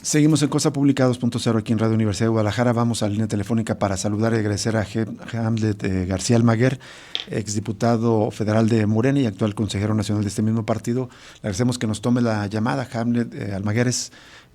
Seguimos en Cosa Pública 2.0 aquí en Radio Universidad de Guadalajara. Vamos a la línea telefónica para saludar y agradecer a Hamlet García Almaguer, exdiputado federal de Morena y actual consejero nacional de este mismo partido. Le agradecemos que nos tome la llamada. Hamlet Almaguer es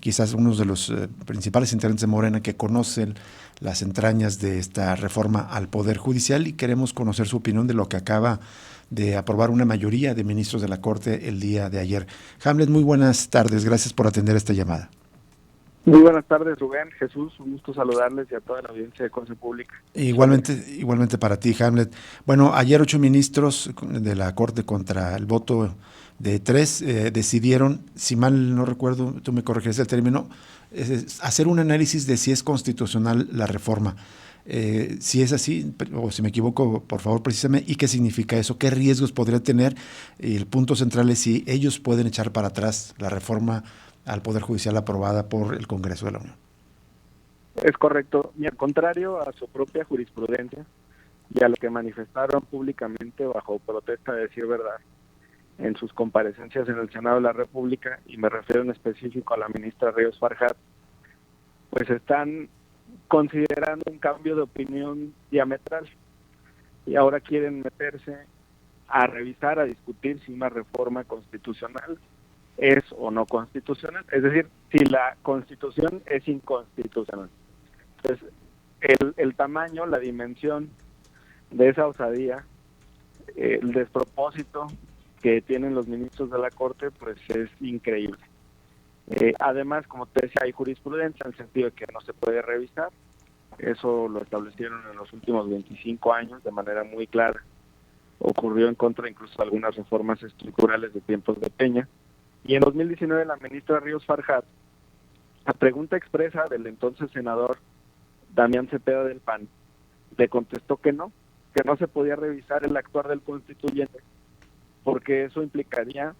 quizás uno de los principales integrantes de Morena que conocen las entrañas de esta reforma al Poder Judicial y queremos conocer su opinión de lo que acaba de aprobar una mayoría de ministros de la Corte el día de ayer. Hamlet, muy buenas tardes. Gracias por atender esta llamada. Muy buenas tardes, Rubén, Jesús, un gusto saludarles y a toda la audiencia de Cosa Pública. Igualmente para ti, Hamlet. Bueno, ayer 8 ministros de la Corte contra el voto de 3 decidieron, si mal no recuerdo, tú me corregirás el término, hacer un análisis de si es constitucional la reforma. Si es así, o si me equivoco, por favor, precisame, ¿y qué significa eso? ¿Qué riesgos podría tener? Y el punto central es si ellos pueden echar para atrás la reforma al Poder Judicial aprobada por el Congreso de la Unión. Es correcto, y al contrario a su propia jurisprudencia y a lo que manifestaron públicamente bajo protesta de decir verdad en sus comparecencias en el Senado de la República, y me refiero en específico a la ministra Ríos Farjat, pues están considerando un cambio de opinión diametral y ahora quieren meterse a revisar, a discutir si una reforma constitucional es o no constitucional, es decir, si la Constitución es inconstitucional. Entonces, el tamaño, la dimensión de esa osadía, el despropósito que tienen los ministros de la Corte, pues es increíble. Además, como te decía, hay jurisprudencia en el sentido de que no se puede revisar. Eso lo establecieron en los últimos 25 años de manera muy clara. Ocurrió en contra incluso de algunas reformas estructurales de tiempos de Peña. Y en 2019 la ministra Ríos Farjat, a pregunta expresa del entonces senador Damián Cepeda del PAN, le contestó que no se podía revisar el actuar del constituyente, porque eso implicaría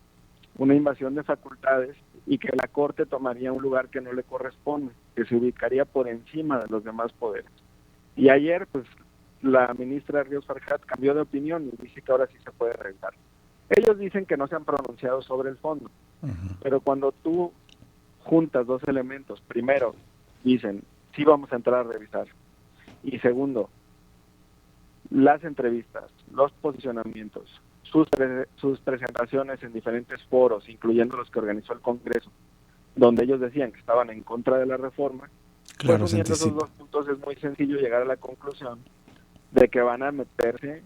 una invasión de facultades y que la Corte tomaría un lugar que no le corresponde, que se ubicaría por encima de los demás poderes. Y ayer, pues, la ministra Ríos Farjat cambió de opinión y dice que ahora sí se puede revisar. Ellos dicen que no se han pronunciado sobre el fondo, pero cuando tú juntas dos elementos, primero, dicen, sí vamos a entrar a revisar, y segundo, las entrevistas, los posicionamientos, sus presentaciones en diferentes foros, incluyendo los que organizó el Congreso, donde ellos decían que estaban en contra de la reforma, claro, pues uniendo esos dos puntos es muy sencillo llegar a la conclusión de que van a meterse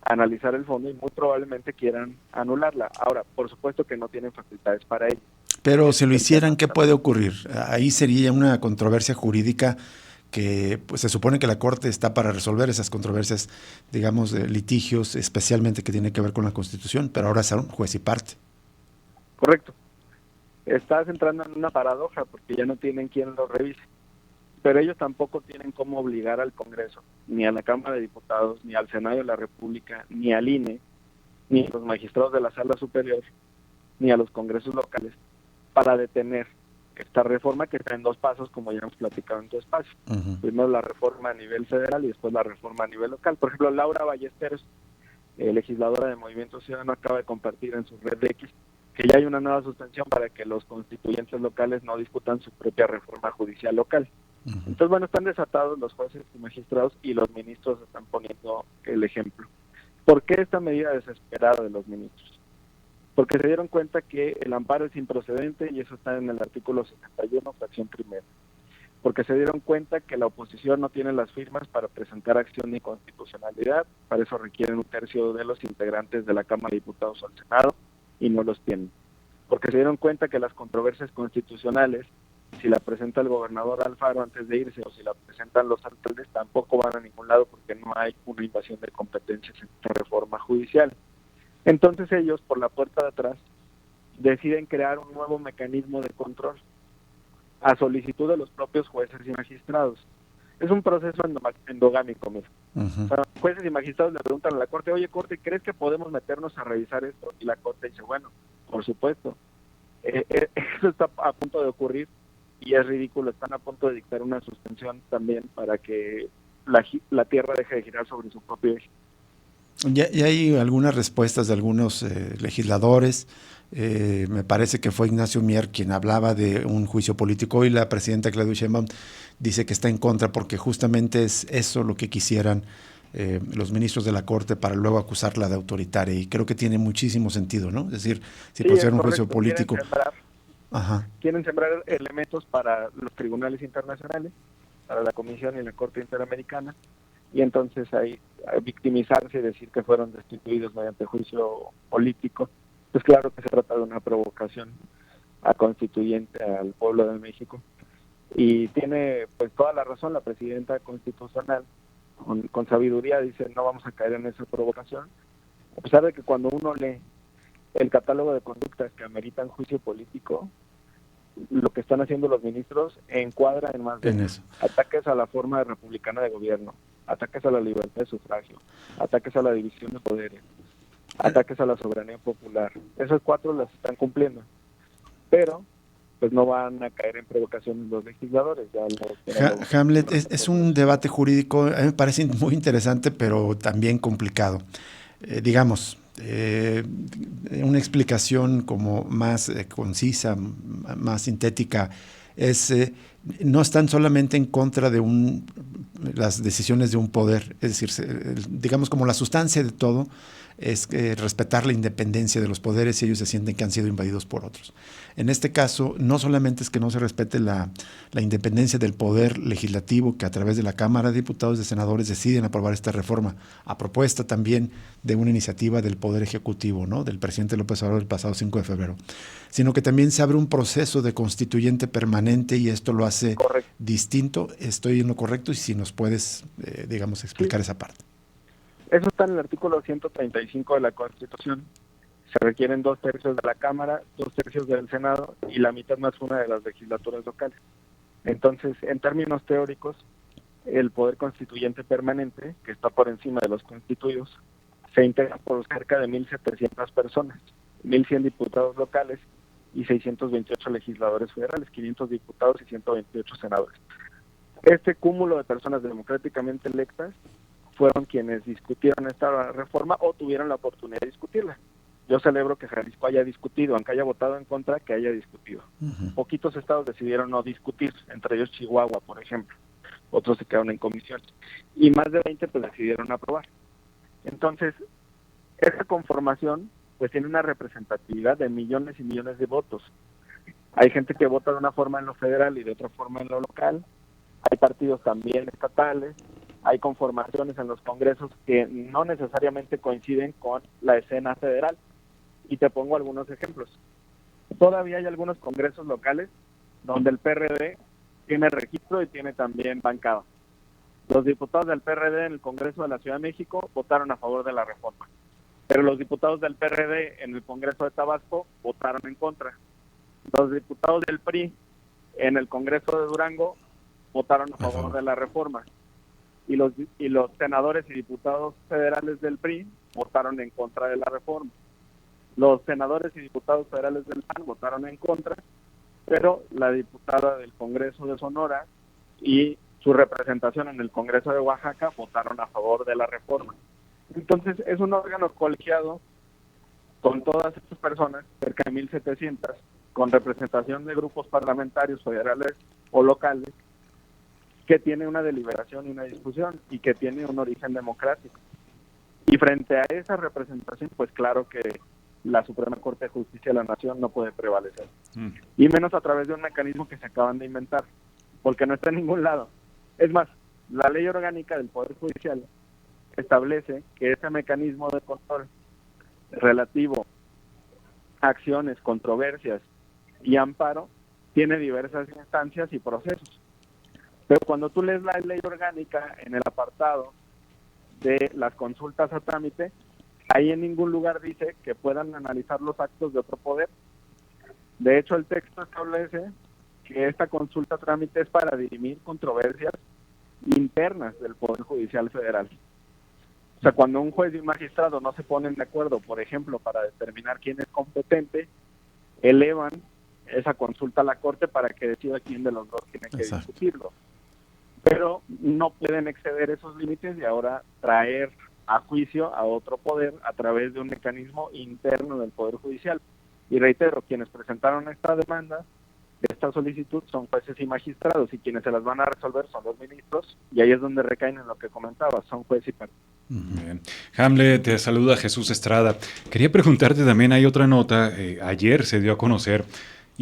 a analizar el fondo y muy probablemente quieran anularla. Ahora, por supuesto que no tienen facultades para ello. Pero si lo hicieran, ¿qué puede ocurrir? Ahí sería una controversia jurídica que pues, se supone que la Corte está para resolver esas controversias, digamos, de litigios, especialmente que tiene que ver con la Constitución, pero ahora son juez y parte. Correcto. Estás entrando en una paradoja porque ya no tienen quien lo revise, pero ellos tampoco tienen cómo obligar al Congreso, ni a la Cámara de Diputados, ni al Senado de la República, ni al INE, ni a los magistrados de la Sala Superior, ni a los congresos locales, para detener esta reforma que está en dos pasos, como ya hemos platicado en tu espacio. Primero la reforma a nivel federal y después la reforma a nivel local. Por ejemplo, Laura Ballesteros, legisladora de Movimiento Ciudadano, acaba de compartir en su red de X que ya hay una nueva suspensión para que los constituyentes locales no discutan su propia reforma judicial local. Entonces, bueno, están desatados los jueces y magistrados y los ministros están poniendo el ejemplo. ¿Por qué esta medida desesperada de los ministros? Porque se dieron cuenta que el amparo es improcedente y eso está en el artículo 71, fracción primera. Porque se dieron cuenta que la oposición no tiene las firmas para presentar acción de inconstitucionalidad, para eso requieren un tercio de los integrantes de la Cámara de Diputados o al Senado y no los tienen. Porque se dieron cuenta que las controversias constitucionales, si la presenta el gobernador Alfaro antes de irse o si la presentan los alcaldes, tampoco van a ningún lado porque no hay una invasión de competencias en esta reforma judicial. Entonces ellos, por la puerta de atrás, deciden crear un nuevo mecanismo de control a solicitud de los propios jueces y magistrados. Es un proceso endogámico, mira. O sea, jueces y magistrados le preguntan a la Corte, oye, Corte, ¿crees que podemos meternos a revisar esto? Y la Corte dice, bueno, por supuesto. Eso está a punto de ocurrir y es ridículo. Están a punto de dictar una suspensión también para que la Tierra deje de girar sobre su propio eje. Ya hay algunas respuestas de algunos legisladores. Me parece que fue Ignacio Mier quien hablaba de un juicio político y la presidenta Claudia Sheinbaum dice que está en contra porque justamente es eso lo que quisieran los ministros de la Corte para luego acusarla de autoritaria, y creo que tiene muchísimo sentido, ¿no? Es decir, si Sí, por es ser un juicio correcto. político, ajá, Quieren sembrar elementos para los tribunales internacionales, para la Comisión y la Corte Interamericana, y entonces ahí victimizarse y decir que fueron destituidos mediante juicio político. Pues claro que se trata de una provocación a constituyente al pueblo de México. Y tiene pues toda la razón la presidenta constitucional, con sabiduría dice no vamos a caer en esa provocación, a pesar de que cuando uno lee el catálogo de conductas que ameritan juicio político, lo que están haciendo los ministros encuadra en más de en uno. eso. Ataques a la forma republicana de gobierno, ataques a la libertad de sufragio, ataques a la división de poderes, ataques a la soberanía popular. Esos 4 las están cumpliendo, pero pues no van a caer en provocación los legisladores. Hamlet es un debate jurídico, a mí me parece muy interesante, pero también complicado. Digamos, una explicación como más concisa, más sintética, es no están solamente en contra de las decisiones de un poder, es decir, digamos como la sustancia de todo es respetar la independencia de los poderes y ellos se sienten que han sido invadidos por otros. En este caso, no solamente es que no se respete la independencia del poder legislativo, que a través de la Cámara de Diputados y de Senadores deciden aprobar esta reforma, a propuesta también de una iniciativa del Poder Ejecutivo, ¿no?, del presidente López Obrador el pasado 5 de febrero, sino que también se abre un proceso de constituyente permanente y esto lo hace Correcto. distinto. Estoy en lo correcto y si nos puedes, digamos, explicar esa parte. Eso está en el artículo 135 de la Constitución. Se requieren 2/3 de la Cámara, 2/3 del Senado y la mitad más una de las legislaturas locales. Entonces, en términos teóricos, el poder constituyente permanente, que está por encima de los constituidos, se integra por cerca de 1.700 personas, 1.100 diputados locales y 628 legisladores federales, 500 diputados y 128 senadores. Este cúmulo de personas democráticamente electas fueron quienes discutieron esta reforma o tuvieron la oportunidad de discutirla. Yo celebro que Jalisco haya discutido, aunque haya votado en contra, que haya discutido. Poquitos estados decidieron no discutir, entre ellos Chihuahua, por ejemplo. Otros se quedaron en comisión. Y más de 20 pues decidieron aprobar. Entonces, esa conformación pues tiene una representatividad de millones y millones de votos. Hay gente que vota de una forma en lo federal y de otra forma en lo local. Hay partidos también estatales. Hay conformaciones en los congresos que no necesariamente coinciden con la escena federal. Y te pongo algunos ejemplos. Todavía hay algunos congresos locales donde el PRD tiene registro y tiene también bancada. Los diputados del PRD en el Congreso de la Ciudad de México votaron a favor de la reforma, pero los diputados del PRD en el Congreso de Tabasco votaron en contra. Los diputados del PRI en el Congreso de Durango votaron a favor de la reforma. Y los senadores y diputados federales del PRI votaron en contra de la reforma. Los senadores y diputados federales del PAN votaron en contra, pero la diputada del Congreso de Sonora y su representación en el Congreso de Oaxaca votaron a favor de la reforma. Entonces es un órgano colegiado con todas estas personas, cerca de 1.700, con representación de grupos parlamentarios federales o locales, que tiene una deliberación y una discusión y que tiene un origen democrático. Y frente a esa representación, pues claro que la Suprema Corte de Justicia de la Nación no puede prevalecer. Y menos a través de un mecanismo que se acaban de inventar, porque no está en ningún lado. Es más, la ley orgánica del Poder Judicial establece que ese mecanismo de control relativo a acciones, controversias y amparo tiene diversas instancias y procesos. Pero cuando tú lees la ley orgánica en el apartado de las consultas a trámite, ahí en ningún lugar dice que puedan analizar los actos de otro poder. De hecho, el texto establece que esta consulta a trámite es para dirimir controversias internas del Poder Judicial Federal. O sea, cuando un juez y un magistrado no se ponen de acuerdo, por ejemplo, para determinar quién es competente, elevan esa consulta a la Corte para que decida quién de los dos tiene que discutirlo. Pero no pueden exceder esos límites y ahora traer a juicio a otro poder a través de un mecanismo interno del Poder Judicial. Y reitero, quienes presentaron esta demanda, esta solicitud, son jueces y magistrados, y quienes se las van a resolver son los ministros, y ahí es donde recaen en lo que comentaba, son juez y parte. Bien. Hamlet, te saluda Jesús Estrada. Quería preguntarte también, hay otra nota, ayer se dio a conocer,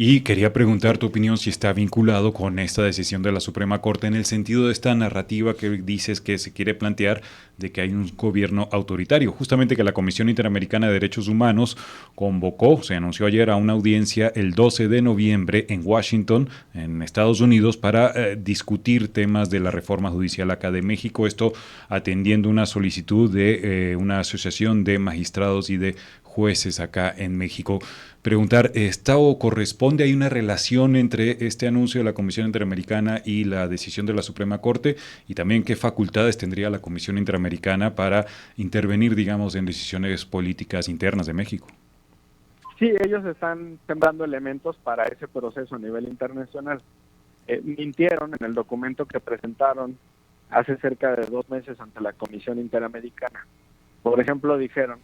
y quería preguntar tu opinión si está vinculado con esta decisión de la Suprema Corte en el sentido de esta narrativa que dices que se quiere plantear de que hay un gobierno autoritario. Justamente que la Comisión Interamericana de Derechos Humanos convocó, se anunció ayer, a una audiencia el 12 de noviembre en Washington, en Estados Unidos, para discutir temas de la reforma judicial acá de México. Esto atendiendo una solicitud de una asociación de magistrados y de jueces acá en México. Preguntar, ¿está o corresponde, hay una relación entre este anuncio de la Comisión Interamericana y la decisión de la Suprema Corte? Y también, ¿qué facultades tendría la Comisión Interamericana para intervenir, digamos, en decisiones políticas internas de México? Sí, ellos están sembrando elementos para ese proceso a nivel internacional. Mintieron en el documento que presentaron hace cerca de 2 meses ante la Comisión Interamericana. Por ejemplo, dijeron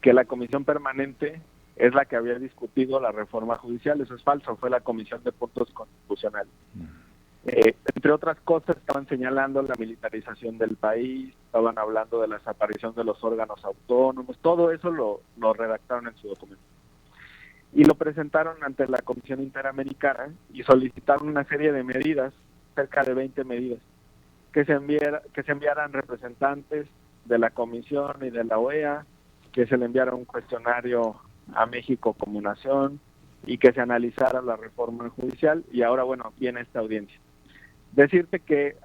que la Comisión Permanente es la que había discutido la reforma judicial. Eso es falso, fue la Comisión de Puntos Constitucionales. Entre otras cosas, estaban señalando la militarización del país, estaban hablando de la desaparición de los órganos autónomos, todo eso lo redactaron en su documento. Y lo presentaron ante la Comisión Interamericana y solicitaron una serie de medidas, cerca de 20 medidas, que se enviaran representantes de la Comisión y de la OEA, que se le enviara un cuestionario a México como nación y que se analizara la reforma judicial. Y ahora, bueno, viene esta audiencia. Decirte que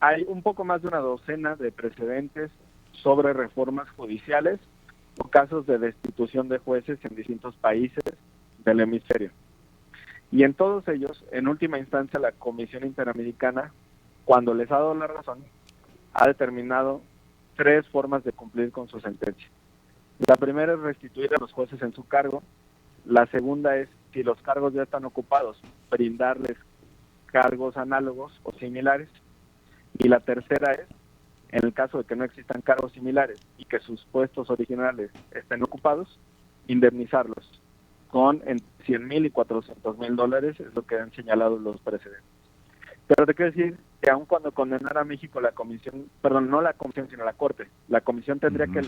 hay un poco más de una docena de precedentes sobre reformas judiciales o casos de destitución de jueces en distintos países del hemisferio. Y en todos ellos, en última instancia, la Comisión Interamericana, cuando les ha dado la razón, ha determinado 3 formas de cumplir con su sentencia. La primera es restituir a los jueces en su cargo. La segunda es, si los cargos ya están ocupados, brindarles cargos análogos o similares. Y la tercera es, en el caso de que no existan cargos similares y que sus puestos originales estén ocupados, indemnizarlos con entre 100,000 y 400,000 dólares, es lo que han señalado los precedentes. Pero te quiero decir que aun cuando condenara a México la comisión, perdón, no la comisión, sino la Corte, la comisión tendría que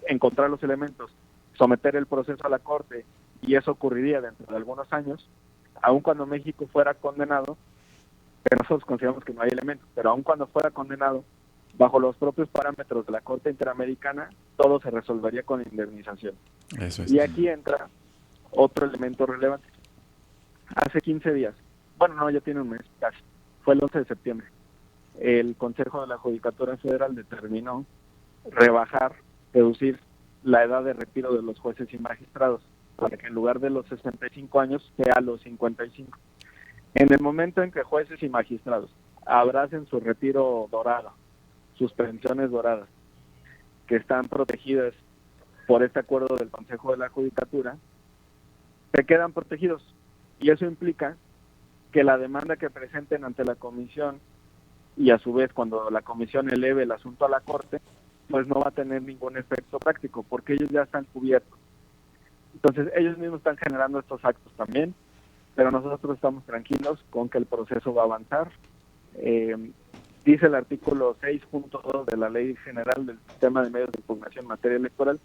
encontrar los elementos, someter el proceso a la Corte, y eso ocurriría dentro de algunos años. Aun cuando México fuera condenado, pero nosotros consideramos que no hay elementos, pero aun cuando fuera condenado, bajo los propios parámetros de la Corte Interamericana, todo se resolvería con indemnización. Eso es. Y aquí entra otro elemento relevante. Hace 15 días, bueno, no, ya tiene un mes casi, fue el 11 de septiembre, el Consejo de la Judicatura Federal determinó reducir la edad de retiro de los jueces y magistrados, para que en lugar de los 65 años sea los 55. En el momento en que jueces y magistrados abracen su retiro dorado, sus pensiones doradas, que están protegidas por este acuerdo del Consejo de la Judicatura, se quedan protegidos. Y eso implica que la demanda que presenten ante la comisión, y a su vez cuando la comisión eleve el asunto a la Corte, pues no va a tener ningún efecto práctico, porque ellos ya están cubiertos. Entonces ellos mismos están generando estos actos también, pero nosotros estamos tranquilos con que el proceso va a avanzar. Dice el artículo 6.2 de la Ley General del Sistema de Medios de Impugnación en materia electoral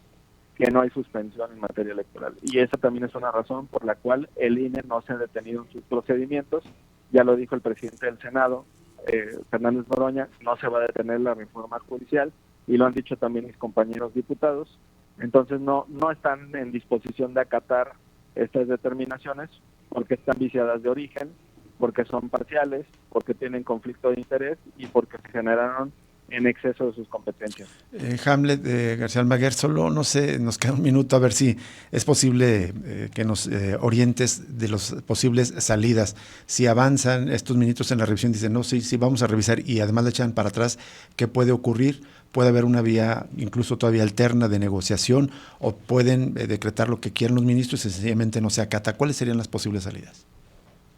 que no hay suspensión en materia electoral. Y esa también es una razón por la cual el INE no se ha detenido en sus procedimientos. Ya lo dijo el presidente del Senado, Fernández Noroña, no se va a detener la reforma judicial, y lo han dicho también mis compañeros diputados. Entonces no están en disposición de acatar estas determinaciones porque están viciadas de origen, porque son parciales, porque tienen conflicto de interés y porque se generaron en exceso de sus competencias. Hamlet García Almaguer, solo no sé, nos queda un minuto a ver si es posible que nos orientes de las posibles salidas. Si avanzan estos ministros en la revisión, dicen, no, sí, vamos a revisar y además le echan para atrás, ¿qué puede ocurrir? Puede haber una vía incluso todavía alterna de negociación, o pueden decretar lo que quieran los ministros y sencillamente no se acata. ¿Cuáles serían las posibles salidas?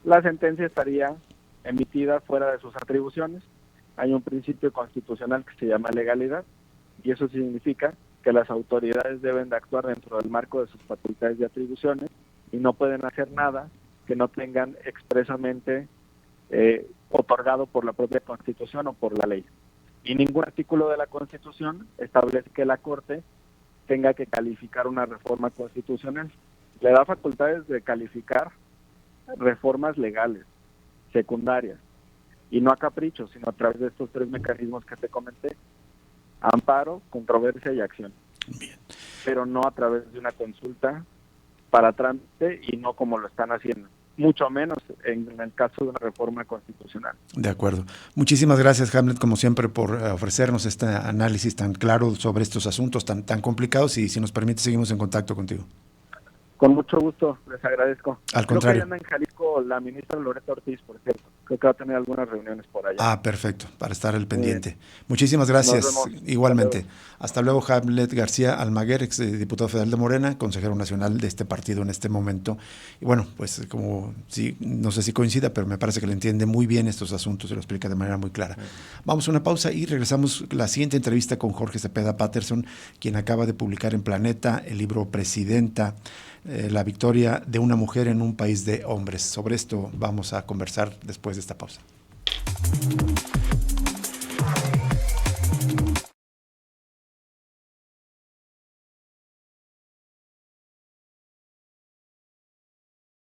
La sentencia estaría emitida fuera de sus atribuciones. Hay un principio constitucional que se llama legalidad, y eso significa que las autoridades deben de actuar dentro del marco de sus facultades y atribuciones y no pueden hacer nada que no tengan expresamente otorgado por la propia Constitución o por la ley. Y ningún artículo de la Constitución establece que la Corte tenga que calificar una reforma constitucional. Le da facultades de calificar reformas legales, secundarias, y no a capricho, sino a través de estos 3 mecanismos que te comenté: amparo, controversia y acción. Bien. Pero no a través de una consulta para trámite y no como lo están haciendo, mucho menos en el caso de una reforma constitucional. De acuerdo. Muchísimas gracias, Hamlet, como siempre, por ofrecernos este análisis tan claro sobre estos asuntos tan complicados, y si nos permite, seguimos en contacto contigo. Con mucho gusto, les agradezco. Al contrario. Creo que anda en Jalisco la ministra Loretta Ortiz, por cierto. Creo que va a tener algunas reuniones por allá. Ah, perfecto, para estar al pendiente. Muchísimas gracias. Nos vemos. Igualmente. Hasta luego, Hamlet García Almaguer, ex diputado federal de Morena, consejero nacional de este partido en este momento. Y bueno, pues como sí, no sé si coincida, pero me parece que le entiende muy bien estos asuntos y lo explica de manera muy clara. Vamos a una pausa y regresamos la siguiente entrevista con Jorge Cepeda Patterson, quien acaba de publicar en Planeta el libro Presidenta, la victoria de una mujer en un país de hombres. Sobre esto vamos a conversar después de esta pausa.